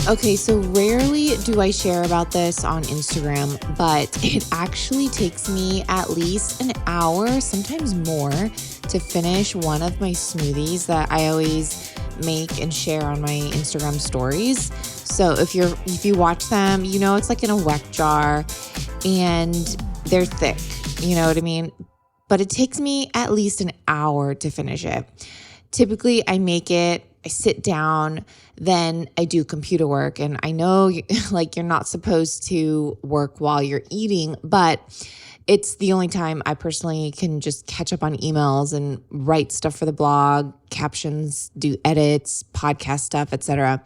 Okay, so rarely do I share about this on Instagram, but it actually takes me at least an hour, sometimes more, to finish one of my smoothies that I always make and share on my Instagram stories. So if you watch them, you know it's like in a weck jar and they're thick, you know what I mean? But it takes me at least an hour to finish it. Typically, I sit down, then I do computer work. And I know like you're not supposed to work while you're eating, but it's the only time I personally can just catch up on emails and write stuff for the blog, captions, do edits, podcast stuff, etc.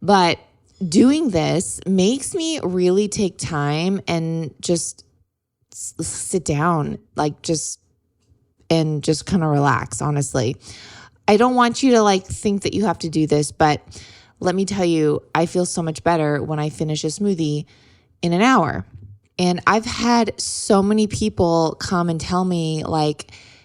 But doing this makes me really take time and just sit down, and just kind of relax, honestly. I don't want you to think that you have to do this, but let me tell you, I feel so much better when I finish a smoothie in an hour. And I've had so many people come and tell me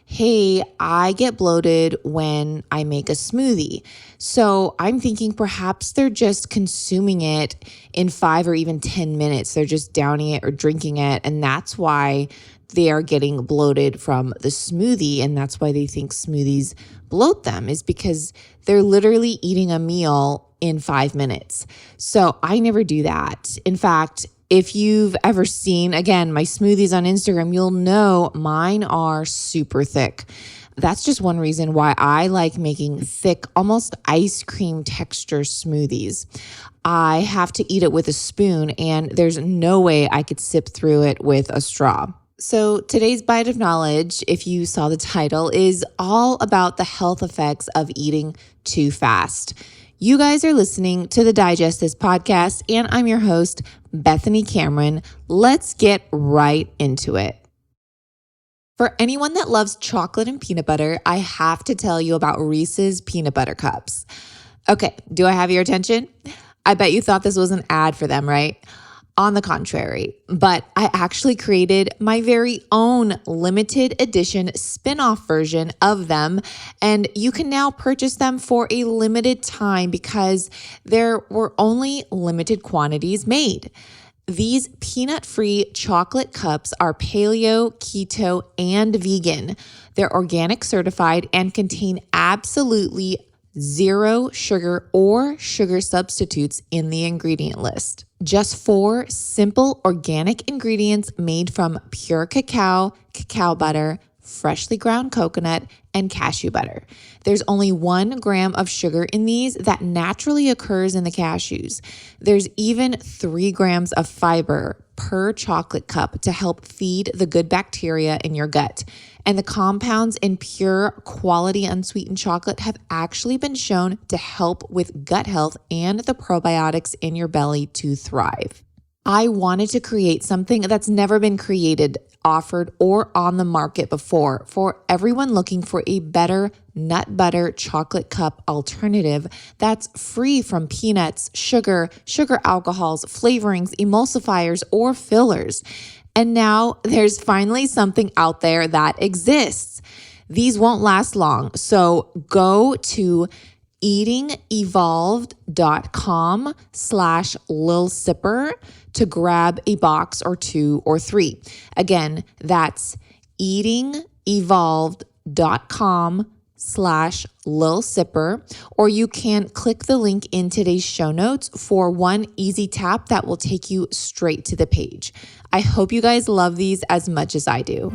hey, I get bloated when I make a smoothie. So I'm thinking perhaps they're just consuming it in 5 or even 10 minutes. They're just downing it or drinking it. And that's why they are getting bloated from the smoothie. And that's why they think smoothies bloat them, is because they're literally eating a meal in 5 minutes. So I never do that. In fact, if you've ever seen, again, my smoothies on Instagram, you'll know mine are super thick. That's just one reason why I like making thick, almost ice cream texture smoothies. I have to eat it with a spoon, and there's no way I could sip through it with a straw. So today's bite of knowledge, if you saw the title, is all about the health effects of eating too fast. You guys are listening to the Digest This podcast, and I'm your host, Bethany Cameron. Let's get right into it. For anyone that loves chocolate and peanut butter, I have to tell you about Reese's Peanut Butter Cups. Okay, do I have your attention? I bet you thought this was an ad for them, right? On the contrary, but I actually created my very own limited edition spin-off version of them, and you can now purchase them for a limited time because there were only limited quantities made. These peanut-free chocolate cups are paleo, keto, and vegan. They're organic certified and contain absolutely zero sugar or sugar substitutes in the ingredient list. Just 4 simple organic ingredients made from pure cacao, cacao butter, freshly ground coconut, and cashew butter. There's only 1 gram of sugar in these that naturally occurs in the cashews. There's even 3 grams of fiber per chocolate cup to help feed the good bacteria in your gut. And the compounds in pure quality unsweetened chocolate have actually been shown to help with gut health and the probiotics in your belly to thrive. I wanted to create something that's never been created, offered, or on the market before for everyone looking for a better nut butter chocolate cup alternative that's free from peanuts, sugar alcohols, flavorings, emulsifiers, or fillers. And now there's finally something out there that exists. These won't last long, so go to eatingevolved.com/lilsipper to grab a box or 2 or 3. Again, that's eatingevolved.com/lilsipper, or you can click the link in today's show notes for one easy tap that will take you straight to the page. I hope you guys love these as much as I do.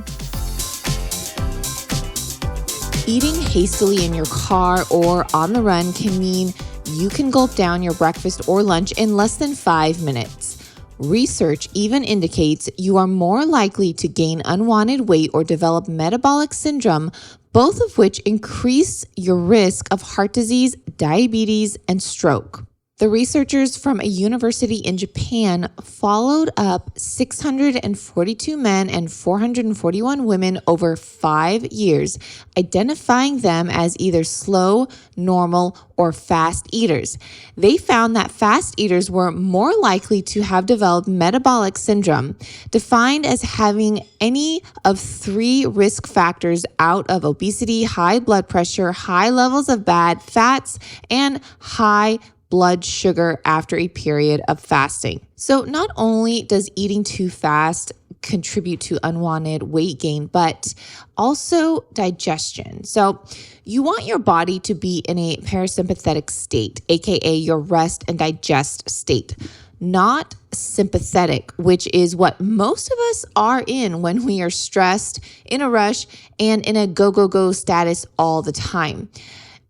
Eating hastily in your car or on the run can mean you can gulp down your breakfast or lunch in less than 5 minutes. Research even indicates you are more likely to gain unwanted weight or develop metabolic syndrome, both of which increase your risk of heart disease, diabetes, and stroke. The researchers from a university in Japan followed up 642 men and 441 women over 5 years, identifying them as either slow, normal, or fast eaters. They found that fast eaters were more likely to have developed metabolic syndrome, defined as having any of 3 risk factors out of obesity, high blood pressure, high levels of bad fats, and high blood sugar after a period of fasting. So not only does eating too fast contribute to unwanted weight gain, but also digestion. So you want your body to be in a parasympathetic state, aka your rest and digest state, not sympathetic, which is what most of us are in when we are stressed, in a rush, and in a go, go, go status all the time.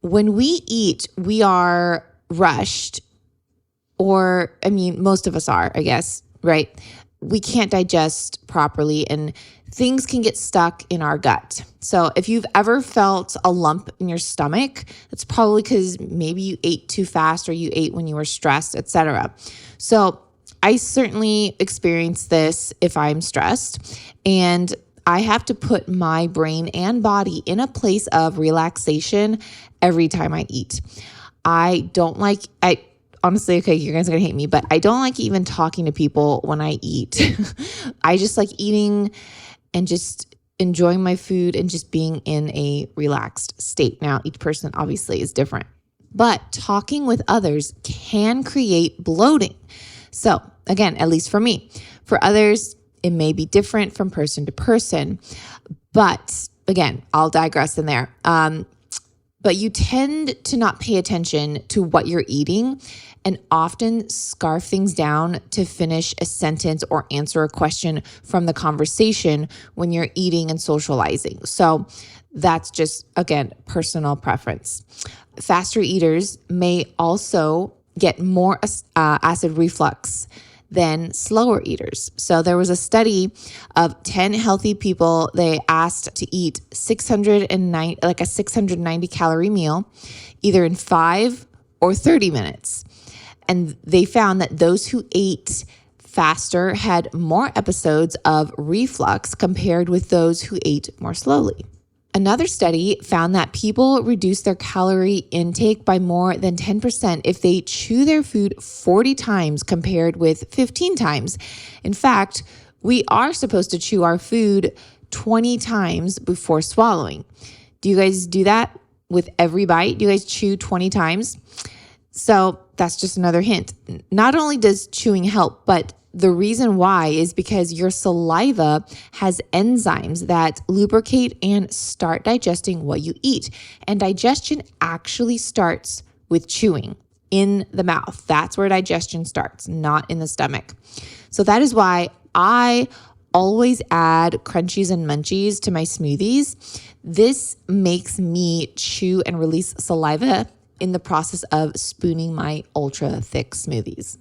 When we eat, we are rushed, or most of us are, I guess, right? We can't digest properly and things can get stuck in our gut. So if you've ever felt a lump in your stomach, that's probably because maybe you ate too fast or you ate when you were stressed, etc. So I certainly experience this if I'm stressed, and I have to put my brain and body in a place of relaxation every time I eat. Honestly, okay, you guys are going to hate me, but I don't like even talking to people when I eat. I just like eating and just enjoying my food and just being in a relaxed state. Now, each person obviously is different, but talking with others can create bloating. So again, at least for me. For others, it may be different from person to person, but again, I'll digress in there. But you tend to not pay attention to what you're eating and often scarf things down to finish a sentence or answer a question from the conversation when you're eating and socializing. So that's just, again, personal preference. Faster eaters may also get more acid reflux than slower eaters. So there was a study of 10 healthy people. They asked to eat a 690 calorie meal, either in 5 or 30 minutes. And they found that those who ate faster had more episodes of reflux compared with those who ate more slowly. Another study found that people reduce their calorie intake by more than 10% if they chew their food 40 times compared with 15 times. In fact, we are supposed to chew our food 20 times before swallowing. Do you guys do that with every bite? Do you guys chew 20 times? So that's just another hint. Not only does chewing help, but the reason why is because your saliva has enzymes that lubricate and start digesting what you eat. And digestion actually starts with chewing in the mouth. That's where digestion starts, not in the stomach. So that is why I always add crunchies and munchies to my smoothies. This makes me chew and release saliva in the process of spooning my ultra thick smoothies.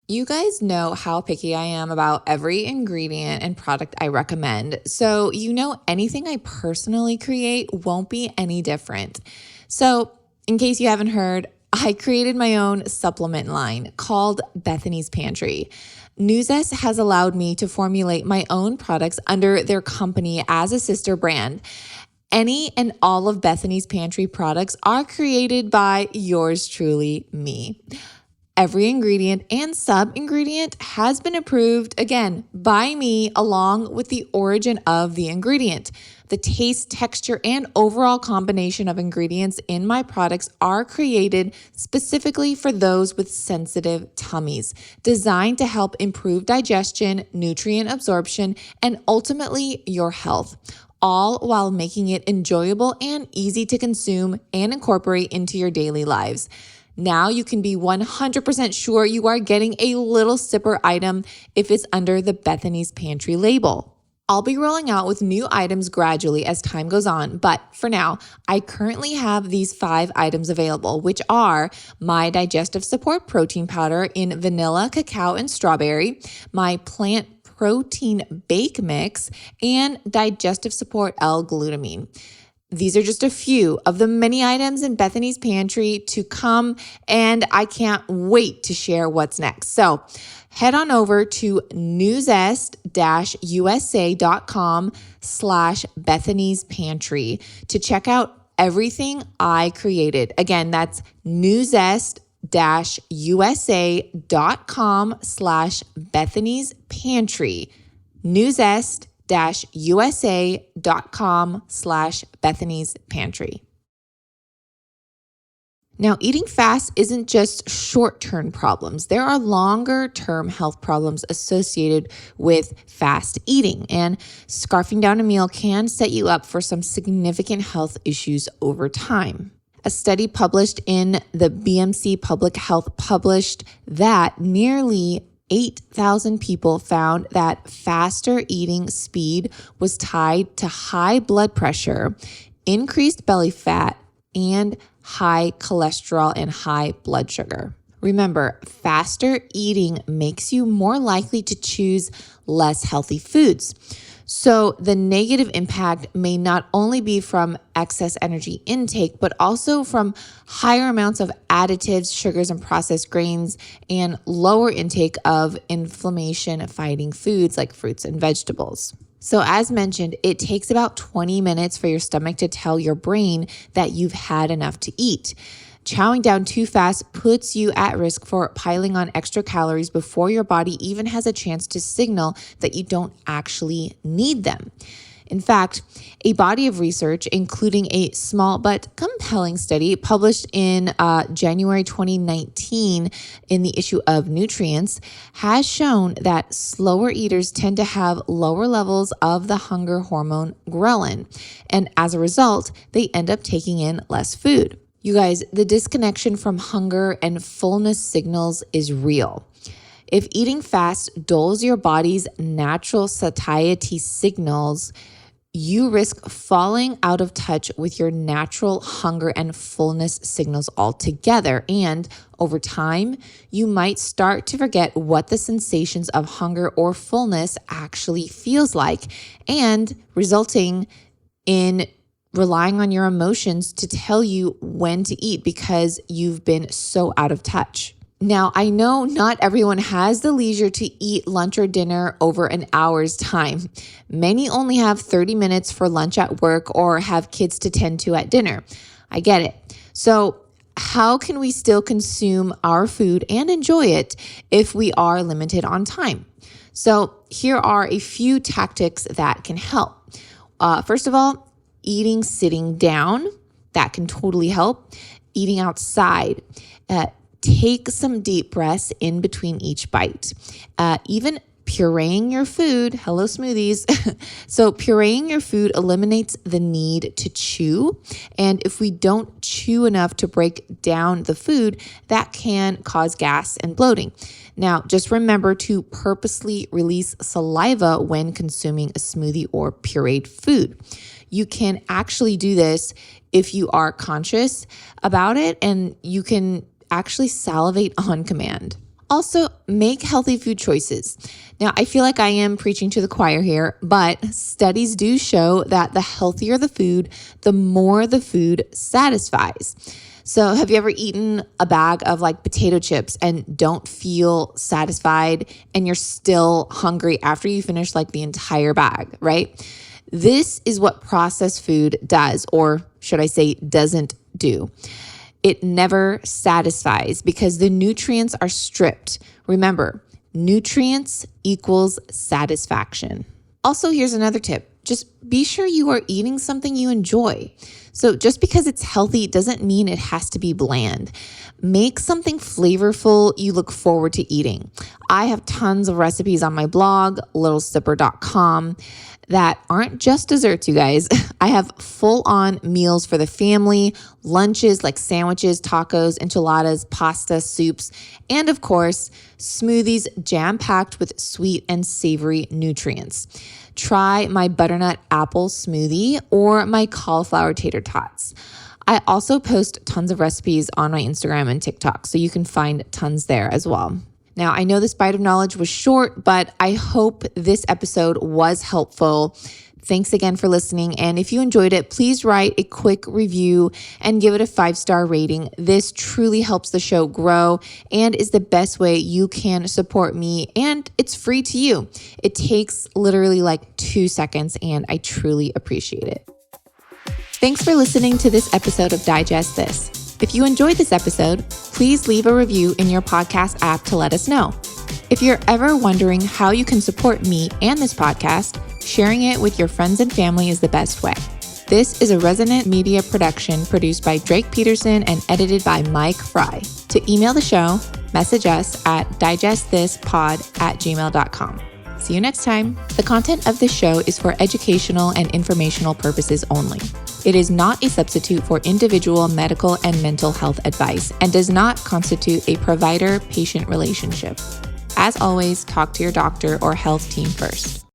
You guys know how picky I am about every ingredient and product I recommend. So anything I personally create won't be any different. So in case you haven't heard, I created my own supplement line called Bethany's Pantry. Newzest has allowed me to formulate my own products under their company as a sister brand. Any and all of Bethany's Pantry products are created by yours truly, me. Every ingredient and sub-ingredient has been approved, again, by me, along with the origin of the ingredient. The taste, texture, and overall combination of ingredients in my products are created specifically for those with sensitive tummies, designed to help improve digestion, nutrient absorption, and ultimately your health, all while making it enjoyable and easy to consume and incorporate into your daily lives. Now you can be 100% sure you are getting a little sipper item if it's under the Bethany's Pantry label. I'll be rolling out with new items gradually as time goes on, but for now, I currently have these 5 items available, which are my digestive support protein powder in vanilla, cacao, and strawberry, my plant protein bake mix, and digestive support L-glutamine. These are just a few of the many items in Bethany's Pantry to come, and I can't wait to share what's next. So head on over to newzest-usa.com/Bethany's Pantry to check out everything I created. Again, that's newzest-usa.com/Bethany's Pantry. newzest-usa.com/Bethany's Pantry. Now, eating fast isn't just short-term problems. There are longer-term health problems associated with fast eating, and scarfing down a meal can set you up for some significant health issues over time. A study published in the BMC Public Health published that nearly 8,000 people found that faster eating speed was tied to high blood pressure, increased belly fat, and high cholesterol and high blood sugar. Remember, faster eating makes you more likely to choose less healthy foods. So the negative impact may not only be from excess energy intake, but also from higher amounts of additives, sugars, and processed grains, and lower intake of inflammation-fighting foods like fruits and vegetables. So as mentioned, it takes about 20 minutes for your stomach to tell your brain that you've had enough to eat. Chowing down too fast puts you at risk for piling on extra calories before your body even has a chance to signal that you don't actually need them. In fact, a body of research, including a small but compelling study published in January 2019 in the issue of Nutrients, has shown that slower eaters tend to have lower levels of the hunger hormone ghrelin, and as a result, they end up taking in less food. You guys, the disconnection from hunger and fullness signals is real. If eating fast dulls your body's natural satiety signals, you risk falling out of touch with your natural hunger and fullness signals altogether. And over time, you might start to forget what the sensations of hunger or fullness actually feels like, and resulting in relying on your emotions to tell you when to eat because you've been so out of touch. Now, I know not everyone has the leisure to eat lunch or dinner over an hour's time. Many only have 30 minutes for lunch at work or have kids to tend to at dinner. I get it. So how can we still consume our food and enjoy it if we are limited on time? So here are a few tactics that can help. First of all, eating sitting down, that can totally help. Eating outside, take some deep breaths in between each bite. Even pureeing your food, hello smoothies. So pureeing your food eliminates the need to chew. And if we don't chew enough to break down the food, that can cause gas and bloating. Now, just remember to purposely release saliva when consuming a smoothie or pureed food. You can actually do this if you are conscious about it, and you can actually salivate on command. Also, make healthy food choices. Now, I feel like I am preaching to the choir here, but studies do show that the healthier the food, the more the food satisfies. So have you ever eaten a bag of like potato chips and don't feel satisfied and you're still hungry after you finish like the entire bag, right? This is what processed food does, or should I say doesn't do. It never satisfies because the nutrients are stripped. Remember, nutrients equals satisfaction. Also, here's another tip. Just be sure you are eating something you enjoy. So just because it's healthy doesn't mean it has to be bland. Make something flavorful you look forward to eating. I have tons of recipes on my blog, littlesipper.com, that aren't just desserts, you guys. I have full-on meals for the family, lunches like sandwiches, tacos, enchiladas, pasta, soups, and of course, smoothies jam-packed with sweet and savory nutrients. Try my butternut apple smoothie or my cauliflower tater tots. I also post tons of recipes on my Instagram and TikTok, so you can find tons there as well. Now, I know this bite of knowledge was short, but I hope this episode was helpful. Thanks again for listening. And if you enjoyed it, please write a quick review and give it a 5-star rating. This truly helps the show grow and is the best way you can support me. And it's free to you. It takes literally like 2 seconds, and I truly appreciate it. Thanks for listening to this episode of Digest This. If you enjoyed this episode, please leave a review in your podcast app to let us know. If you're ever wondering how you can support me and this podcast, sharing it with your friends and family is the best way. This is a Resonant Media production produced by Drake Peterson and edited by Mike Fry. To email the show, message us at digestthispod@gmail.com. See you next time. The content of this show is for educational and informational purposes only. It is not a substitute for individual medical and mental health advice and does not constitute a provider-patient relationship. As always, talk to your doctor or health team first.